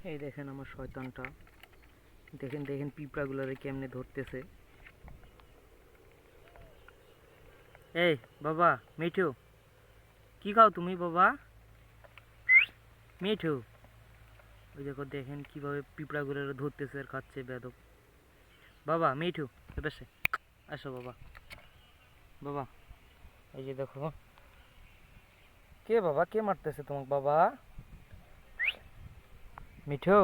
এই দেখেন আমার শয়তানটা, দেখেন দেখেন পিঁপড়াগুলোরে কেমনে ধরতেছে। এই বাবা মিঠু, কি খাও তুমি বাবা? মিঠু, ওই দেখো দেখেন কিভাবে পিঁপড়াগুলোরে ধরতেছে আর খাচ্ছে বেদব। বাবা মিঠু, এপাশে আসো বাবা। বাবা এই যে দেখো, কে বাবা, কে মারতেছে তোমাকে বাবা? মিঠু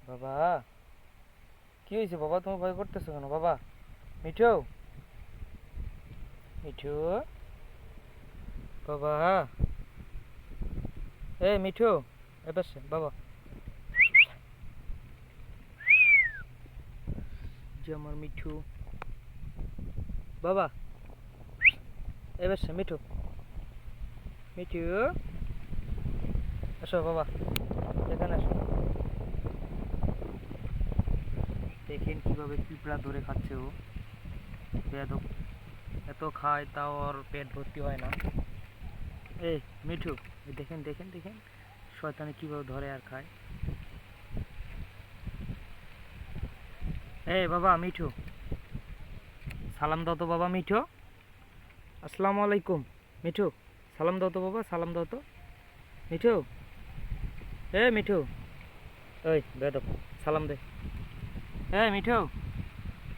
বাবা, কি হয়েছে বাবা, তুমি ভয় করতেছো কেন বাবা? মিঠু, মিঠু বাবা, এই মিঠু, এপাশে বাবা। যে আমার মিঠু বাবা, এপাশে মিঠু, মিঠু আসো বাবা, এখানে আসো। দেখেন কিভাবে পিঁপড়া ধরে খাচ্ছে ও, বেয়াদব। এত খায় তাও ওর পেট ভর্তি হয় না। এই মিঠু, এই দেখেন দেখেন দেখেন শয়তানে কিভাবে ধরে আর খায়। এই বাবা মিঠু, সালাম দাও তো বাবা মিঠু। আসসালামু আলাইকুম মিঠু, সালাম দাও তো বাবা, সালাম দাও তো মিঠু। মিঠু, ওই বেয়াদব, সালাম দে। মিঠু।